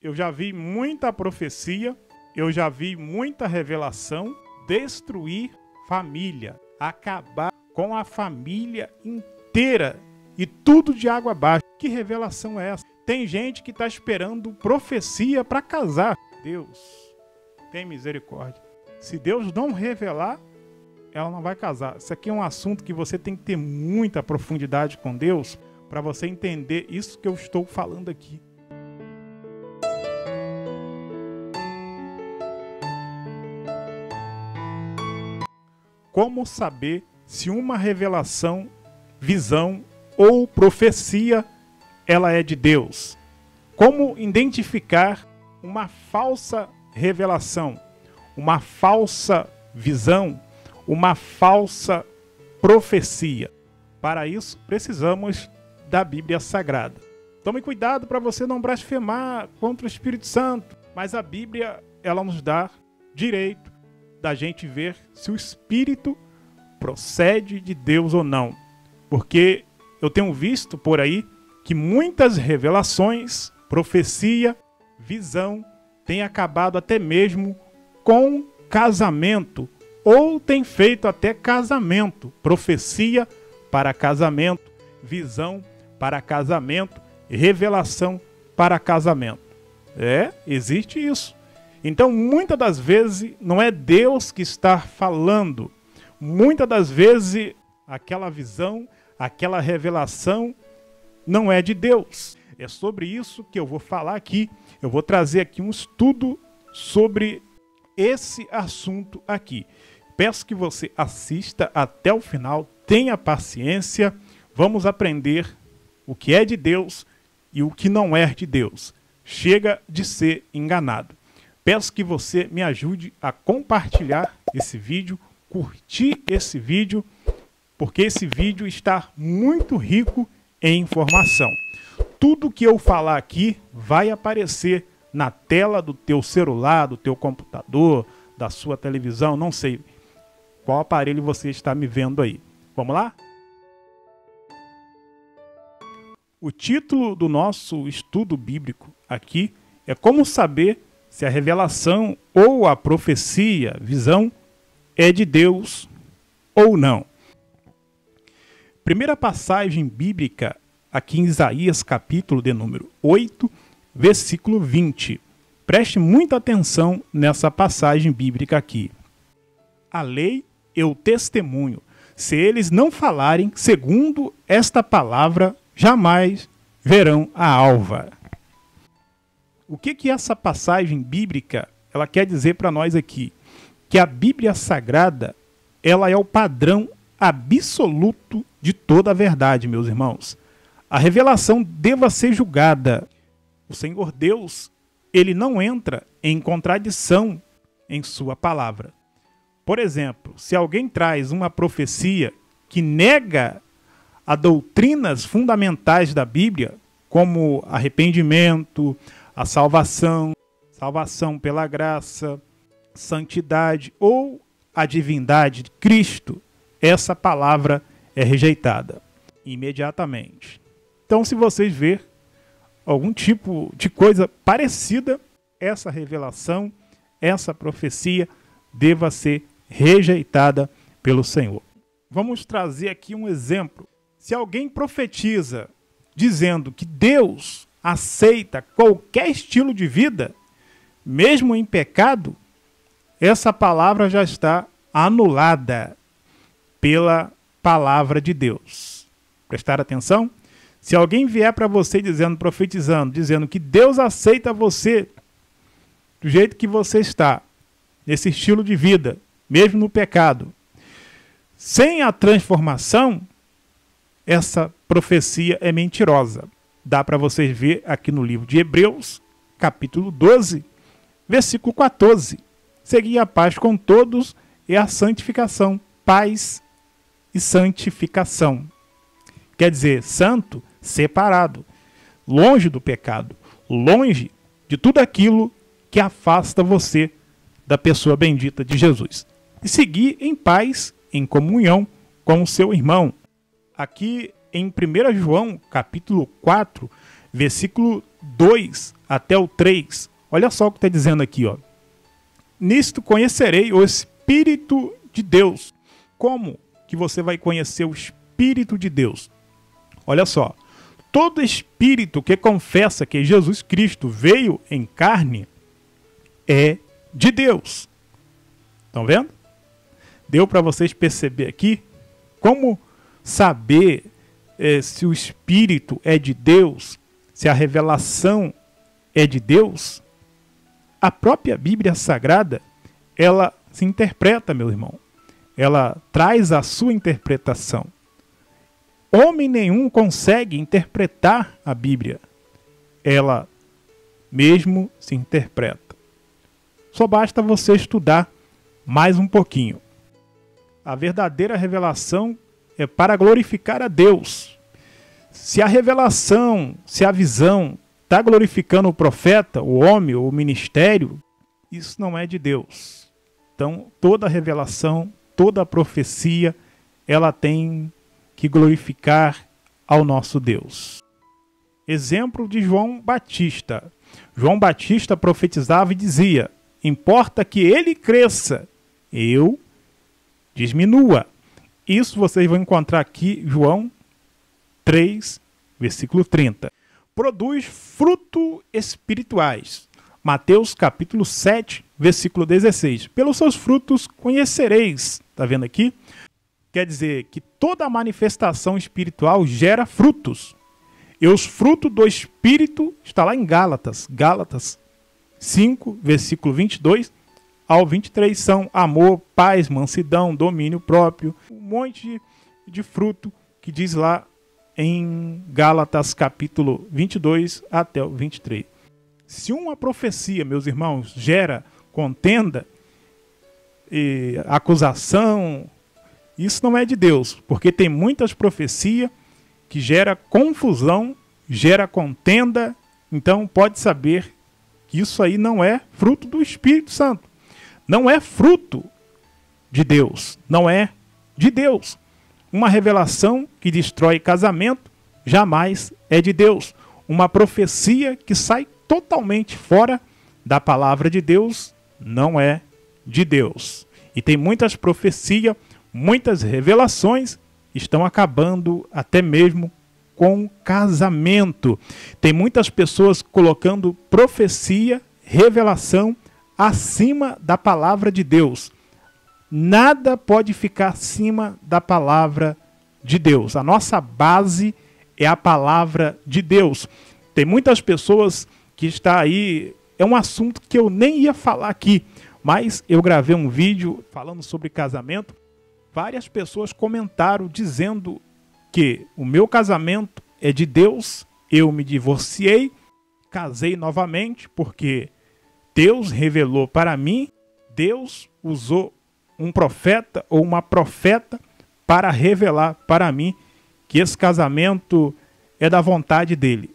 Eu já vi muita profecia, eu já vi muita revelação destruir família, acabar com a família inteira e tudo de água abaixo. Que revelação é essa? Tem gente que está esperando profecia para casar. Deus, tem misericórdia. Se Deus não revelar, ela não vai casar. Isso aqui é um assunto que você tem que ter muita profundidade com Deus para você entender isso que eu estou falando aqui. Como saber se uma revelação, visão ou profecia ela é de Deus? Como identificar uma falsa revelação, uma falsa visão, uma falsa profecia? Para isso, precisamos da Bíblia Sagrada. Tome cuidado para você não blasfemar contra o Espírito Santo, mas a Bíblia, ela nos dá direito da gente ver se o Espírito procede de Deus ou não. Porque eu tenho visto por aí que muitas revelações, profecia, visão, têm acabado até mesmo com casamento, ou tem feito até casamento, profecia para casamento, visão para casamento, revelação para casamento. Existe isso. Então, muitas das vezes, não é Deus que está falando. Muitas das vezes, aquela visão, aquela revelação não é de Deus. É sobre isso que eu vou falar aqui. Eu vou trazer aqui um estudo sobre esse assunto aqui. Peço que você assista até o final, tenha paciência. Vamos aprender o que é de Deus e o que não é de Deus. Chega de ser enganado. Peço que você me ajude a compartilhar esse vídeo, curtir esse vídeo, porque esse vídeo está muito rico em informação. Tudo que eu falar aqui vai aparecer na tela do teu celular, do teu computador, da sua televisão, não sei qual aparelho você está me vendo aí. Vamos lá? O título do nosso estudo bíblico aqui é Como Saber se a revelação ou a profecia, visão, é de Deus ou não. Primeira passagem bíblica aqui em Isaías, capítulo de número 8, versículo 20. Preste muita atenção nessa passagem bíblica aqui. A lei e o testemunho, se eles não falarem segundo esta palavra, jamais verão a alva. O que essa passagem bíblica ela quer dizer para nós aqui? Que a Bíblia Sagrada ela é o padrão absoluto de toda a verdade, meus irmãos. A revelação deva ser julgada. O Senhor Deus, ele não entra em contradição em sua palavra. Por exemplo, se alguém traz uma profecia que nega as doutrinas fundamentais da Bíblia, como arrependimento, a salvação, salvação pela graça, santidade ou a divindade de Cristo, essa palavra é rejeitada imediatamente. Então, se vocês verem algum tipo de coisa parecida, essa revelação, essa profecia, deva ser rejeitada pelo Senhor. Vamos trazer aqui um exemplo. Se alguém profetiza dizendo que Deus aceita qualquer estilo de vida, mesmo em pecado, essa palavra já está anulada pela palavra de Deus. Prestar atenção? Se alguém vier para você dizendo, profetizando, dizendo que Deus aceita você do jeito que você está, nesse estilo de vida, mesmo no pecado, sem a transformação, essa profecia é mentirosa. Dá para vocês ver aqui no livro de Hebreus, capítulo 12, versículo 14. Segui a paz com todos e a santificação. Paz e santificação. Quer dizer, santo, separado, longe do pecado, longe de tudo aquilo que afasta você da pessoa bendita de Jesus. E seguir em paz, em comunhão com o seu irmão. Aqui em 1 João, capítulo 4, versículo 2 até o 3, olha só o que está dizendo aqui, ó. Nisto conhecerei o Espírito de Deus. Como que você vai conhecer o Espírito de Deus? Olha só. Todo espírito que confessa que Jesus Cristo veio em carne é de Deus. Estão vendo? Deu para vocês perceber aqui como saber se o Espírito é de Deus, se a revelação é de Deus? A própria Bíblia Sagrada, ela se interpreta, meu irmão. Ela traz a sua interpretação. Homem nenhum consegue interpretar a Bíblia. Ela mesmo se interpreta. Só basta você estudar mais um pouquinho. A verdadeira revelação é para glorificar a Deus. Se a revelação, se a visão está glorificando o profeta, o homem, o ministério, isso não é de Deus. Então, toda revelação, toda profecia, ela tem que glorificar ao nosso Deus. Exemplo de João Batista. João Batista profetizava e dizia: importa que ele cresça, eu diminua. Isso vocês vão encontrar aqui, João 3, versículo 30. Produz fruto espirituais. Mateus capítulo 7, versículo 16. Pelos seus frutos conhecereis. Está vendo aqui? Quer dizer que toda manifestação espiritual gera frutos. E os frutos do Espírito está lá em Gálatas. Gálatas 5, versículo 22 ao 23 são amor, paz, mansidão, domínio próprio. Um monte de fruto que diz lá em Gálatas capítulo 22 até o 23. Se uma profecia, meus irmãos, gera contenda e acusação, isso não é de Deus, porque tem muitas profecias que gera confusão, gera contenda. Então pode saber que isso aí não é fruto do Espírito Santo. Não é fruto de Deus. Não é de Deus. Uma revelação que destrói casamento jamais é de Deus. Uma profecia que sai totalmente fora da palavra de Deus não é de Deus. E tem muitas profecias, muitas revelações estão acabando até mesmo com casamento. Tem muitas pessoas colocando profecia, revelação acima da palavra de Deus. Nada pode ficar acima da palavra de Deus. A nossa base é a palavra de Deus. Tem muitas pessoas que está aí, é um assunto que eu nem ia falar aqui, mas eu gravei um vídeo falando sobre casamento. Várias pessoas comentaram dizendo que o meu casamento é de Deus, eu me divorciei, casei novamente porque Deus revelou para mim, Deus usou um profeta ou uma profeta para revelar para mim que esse casamento é da vontade dele.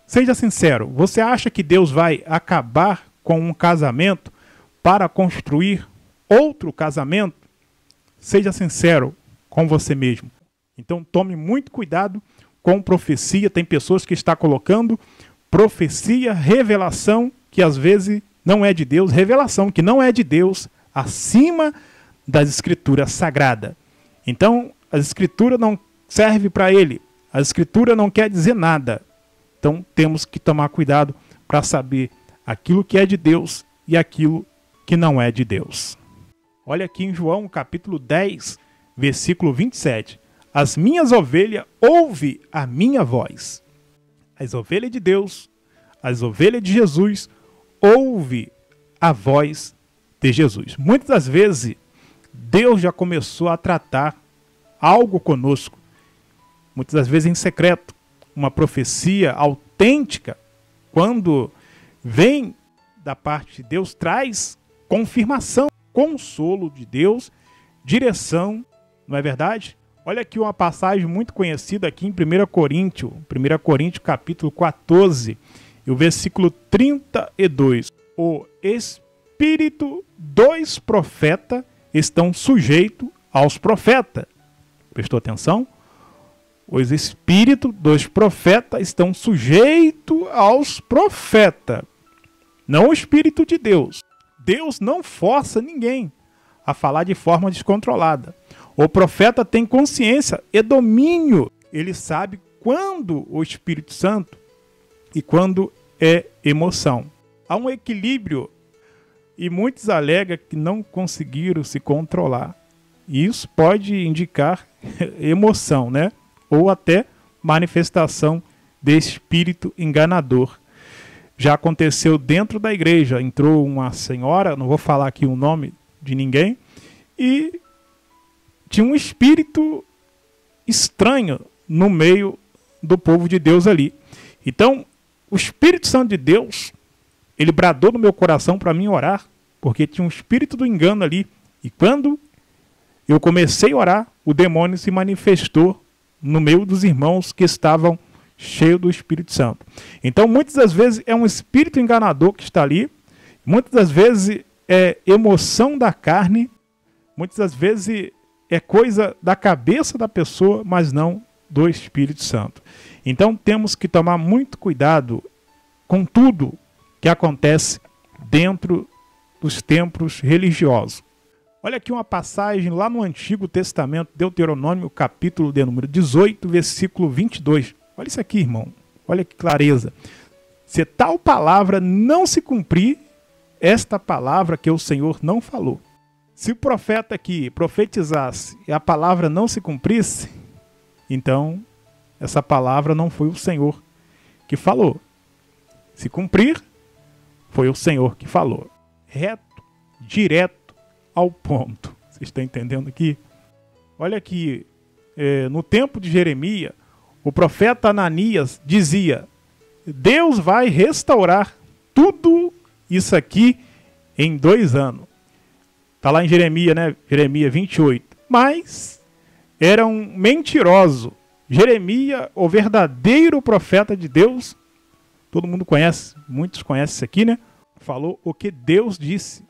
Seja sincero, você acha que Deus vai acabar com um casamento para construir outro casamento? Seja sincero com você mesmo. Então tome muito cuidado com profecia. Tem pessoas que estão colocando profecia, revelação, que às vezes não é de Deus, revelação que não é de Deus, acima das escrituras sagradas. Então, a escritura não serve para ele. A escritura não quer dizer nada. Então, temos que tomar cuidado para saber aquilo que é de Deus e aquilo que não é de Deus. Olha aqui em João, capítulo 10, versículo 27. As minhas ovelhas ouvem a minha voz. As ovelhas de Deus, as ovelhas de Jesus, ouvem a voz de Jesus. Muitas das vezes, Deus já começou a tratar algo conosco. Muitas das vezes em secreto. Uma profecia autêntica, quando vem da parte de Deus, traz confirmação, consolo de Deus, direção, não é verdade? Olha aqui uma passagem muito conhecida aqui em 1 Coríntios capítulo 14, e o versículo 32. O espírito dos profetas estão sujeitos aos profetas. Prestou atenção? Os espíritos dos profetas estão sujeitos aos profetas, não o Espírito de Deus. Deus não força ninguém a falar de forma descontrolada. O profeta tem consciência e domínio. Ele sabe quando o Espírito Santo e quando é emoção. Há um equilíbrio e muitos alegam que não conseguiram se controlar. E isso pode indicar emoção, né? Ou até manifestação de espírito enganador. Já aconteceu dentro da igreja. Entrou uma senhora, não vou falar aqui o nome de ninguém, e tinha um espírito estranho no meio do povo de Deus ali. Então, o Espírito Santo de Deus, ele bradou no meu coração para mim orar, porque tinha um espírito do engano ali. E quando eu comecei a orar, o demônio se manifestou no meio dos irmãos que estavam cheios do Espírito Santo. Então, muitas das vezes é um espírito enganador que está ali, muitas das vezes é emoção da carne, muitas das vezes é coisa da cabeça da pessoa, mas não do Espírito Santo. Então, temos que tomar muito cuidado com tudo que acontece dentro dos templos religiosos. Olha aqui uma passagem lá no Antigo Testamento, Deuteronômio, capítulo de número 18, versículo 22. Olha isso aqui, irmão. Olha que clareza. Se tal palavra não se cumprir, esta palavra que o Senhor não falou. Se o profeta aqui profetizasse e a palavra não se cumprisse, então essa palavra não foi o Senhor que falou. Se cumprir, foi o Senhor que falou. Reto, direto ao ponto. Vocês estão entendendo aqui? Olha aqui, no tempo de Jeremias, o profeta Ananias dizia: Deus vai restaurar tudo isso aqui em 2 anos. Está lá em Jeremias, né? Jeremias 28. Mas era um mentiroso. Jeremias, o verdadeiro profeta de Deus, todo mundo conhece, muitos conhecem isso aqui, né? Falou o que Deus disse.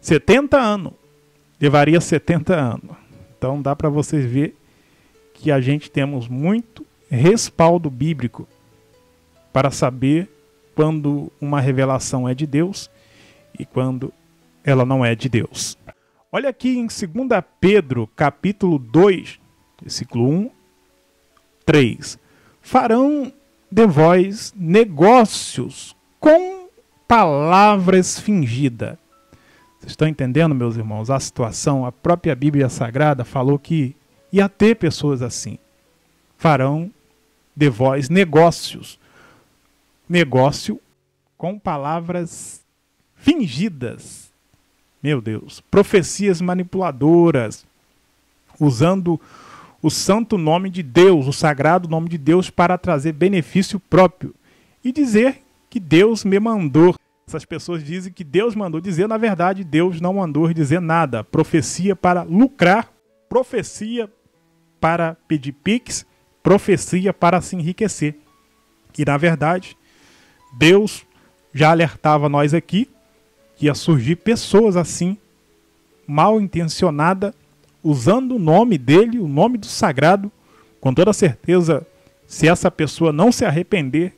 70 anos. Levaria 70 anos. Então dá para vocês ver que a gente temos muito respaldo bíblico para saber quando uma revelação é de Deus e quando ela não é de Deus. Olha aqui em 2 Pedro, capítulo 2, versículo 1, 3. Farão de vós negócios com palavras fingidas. Vocês estão entendendo, meus irmãos, a situação? A própria Bíblia Sagrada falou que ia ter pessoas assim. Farão de vós negócios. Negócio com palavras fingidas. Meu Deus. Profecias manipuladoras. Usando o santo nome de Deus, o sagrado nome de Deus, para trazer benefício próprio. E dizer que Deus me mandou. Essas pessoas dizem que Deus mandou dizer, na verdade, Deus não mandou dizer nada. Profecia para lucrar, profecia para pedir pix, profecia para se enriquecer. E, na verdade, Deus já alertava nós aqui que ia surgir pessoas assim, mal intencionadas, usando o nome dele, o nome do sagrado. Com toda certeza, se essa pessoa não se arrepender,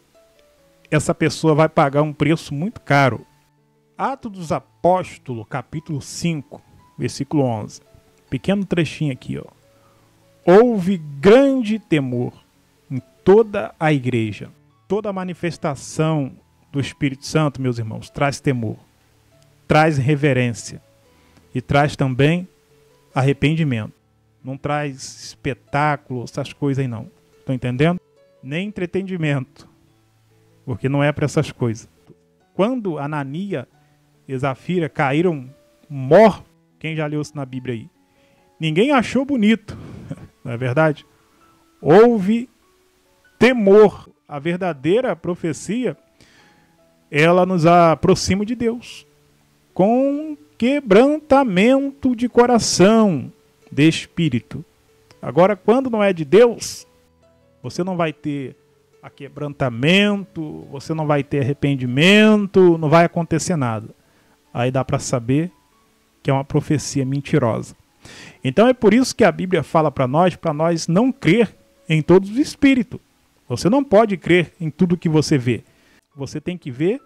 essa pessoa vai pagar um preço muito caro. Atos dos Apóstolos, capítulo 5, versículo 11. Pequeno trechinho aqui, ó. Houve grande temor em toda a igreja. Toda manifestação do Espírito Santo, meus irmãos, traz temor, traz reverência e traz também arrependimento. Não traz espetáculo, essas coisas aí não. Estão entendendo? Nem entretenimento. Porque não é para essas coisas. Quando Ananias e Zafira caíram mortos, quem já leu isso na Bíblia aí? Ninguém achou bonito, não é verdade? Houve temor. A verdadeira profecia, ela nos aproxima de Deus. Com quebrantamento de coração, de espírito. Agora, quando não é de Deus, você não vai ter quebrantamento, você não vai ter arrependimento, não vai acontecer nada. Aí dá para saber que é uma profecia mentirosa. Então é por isso que a Bíblia fala para nós não crer em todos os espíritos. Você não pode crer em tudo que você vê. Você tem que ver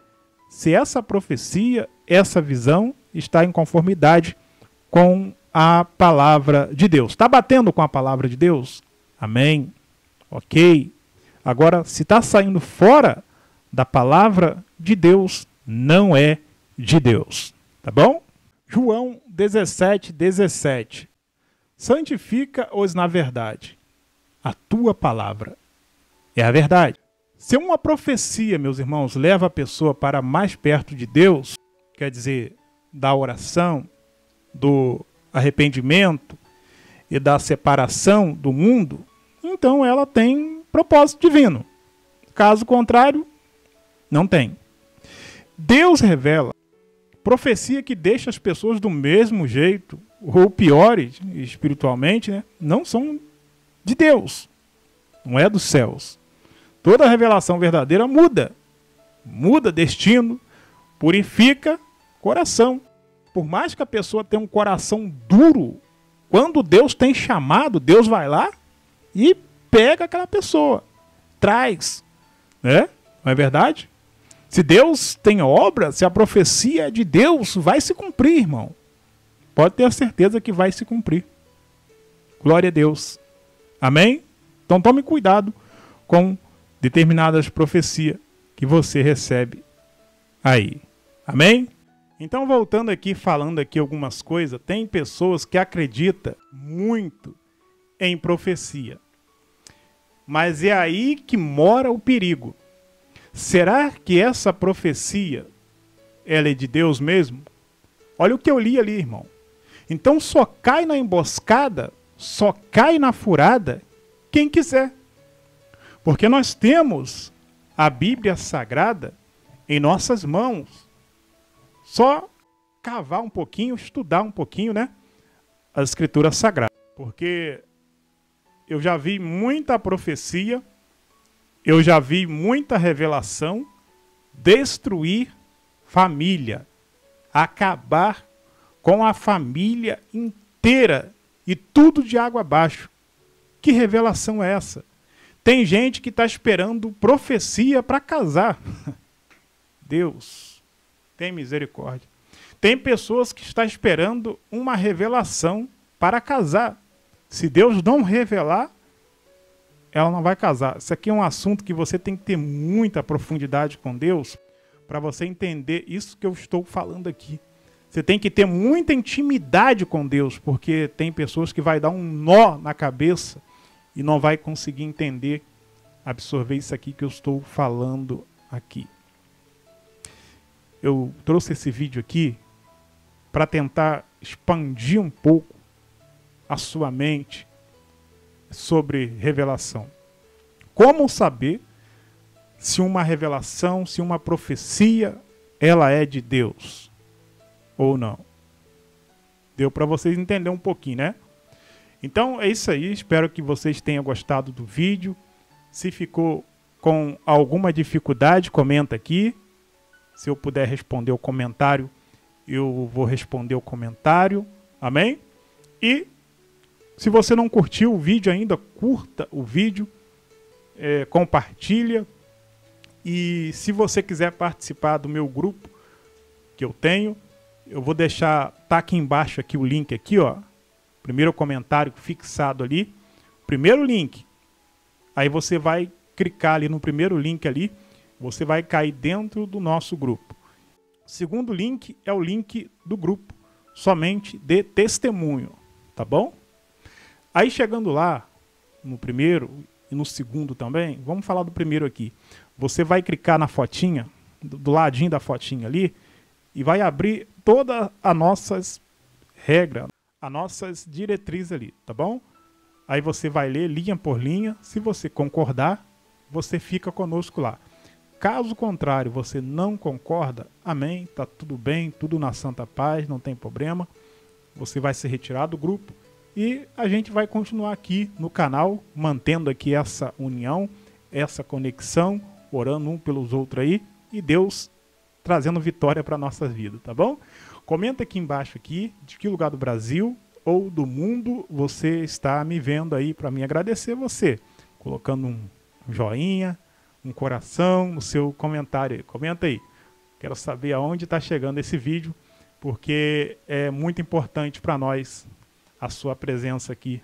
se essa profecia, essa visão está em conformidade com a palavra de Deus. Está batendo com a palavra de Deus? Amém. Ok. Agora, se está saindo fora da palavra de Deus, não é de Deus. Tá bom? João 17:17. Santifica-os na verdade. A tua palavra é a verdade. Se uma profecia, meus irmãos, leva a pessoa para mais perto de Deus, quer dizer, da oração, do arrependimento e da separação do mundo, então ela tem propósito divino. Caso contrário, não tem. Deus revela profecia que deixa as pessoas do mesmo jeito, ou piores espiritualmente, né? Não são de Deus, não é dos céus. Toda revelação verdadeira muda destino, purifica coração. Por mais que a pessoa tenha um coração duro, quando Deus tem chamado, Deus vai lá e pega aquela pessoa, traz, né? Não é verdade? Se Deus tem obra, se a profecia é de Deus, vai se cumprir, irmão. Pode ter certeza que vai se cumprir. Glória a Deus. Amém? Então tome cuidado com determinadas profecias que você recebe aí. Amém? Então, voltando aqui, falando aqui algumas coisas, tem pessoas que acreditam muito em profecia. Mas é aí que mora o perigo. Será que essa profecia, ela é de Deus mesmo? Olha o que eu li ali, irmão. Então só cai na emboscada, só cai na furada quem quiser. Porque nós temos a Bíblia Sagrada em nossas mãos. Só cavar um pouquinho, estudar um pouquinho, né? As Escrituras Sagradas. Porque eu já vi muita profecia, eu já vi muita revelação destruir família, acabar com a família inteira e tudo de água abaixo. Que revelação é essa? Tem gente que está esperando profecia para casar. Deus, tem misericórdia. Tem pessoas que estão esperando uma revelação para casar. Se Deus não revelar, ela não vai casar. Isso aqui é um assunto que você tem que ter muita profundidade com Deus para você entender isso que eu estou falando aqui. Você tem que ter muita intimidade com Deus, porque tem pessoas que vai dar um nó na cabeça e não vai conseguir entender, absorver isso aqui que eu estou falando aqui. Eu trouxe esse vídeo aqui para tentar expandir um pouco a sua mente sobre revelação. Como saber se uma revelação, se uma profecia, ela é de Deus ou não? Deu para vocês entenderem um pouquinho, né? Então é isso aí, espero que vocês tenham gostado do vídeo. Se ficou com alguma dificuldade, comenta aqui. Se eu puder responder o comentário, eu vou responder o comentário. Amém? E se você não curtiu o vídeo ainda, curta o vídeo, compartilha. E se você quiser participar do meu grupo que eu tenho, eu vou deixar, tá aqui embaixo aqui o link aqui, ó. Primeiro comentário fixado ali, primeiro link. Aí você vai clicar ali no primeiro link ali, você vai cair dentro do nosso grupo. O segundo link é o link do grupo, somente de testemunho, tá bom? Aí chegando lá, no primeiro e no segundo também, vamos falar do primeiro aqui. Você vai clicar na fotinha, do ladinho da fotinha ali, e vai abrir todas as nossas regras, as nossas diretrizes ali, tá bom? Aí você vai ler linha por linha, se você concordar, você fica conosco lá. Caso contrário, você não concorda, amém, tá tudo bem, tudo na santa paz, não tem problema. Você vai se retirar do grupo e a gente vai continuar aqui no canal, mantendo aqui essa união, essa conexão, orando um pelos outros aí e Deus trazendo vitória para nossas vidas, tá bom? Comenta aqui embaixo aqui de que lugar do Brasil ou do mundo você está me vendo aí para me agradecer você. colocando um joinha, um coração no seu comentário aí. Comenta aí. Quero saber aonde está chegando esse vídeo, porque é muito importante para nós a sua presença aqui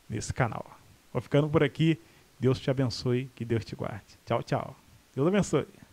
nesse canal. Vou ficando por aqui. Deus te abençoe, que Deus te guarde. Tchau, tchau. Deus abençoe.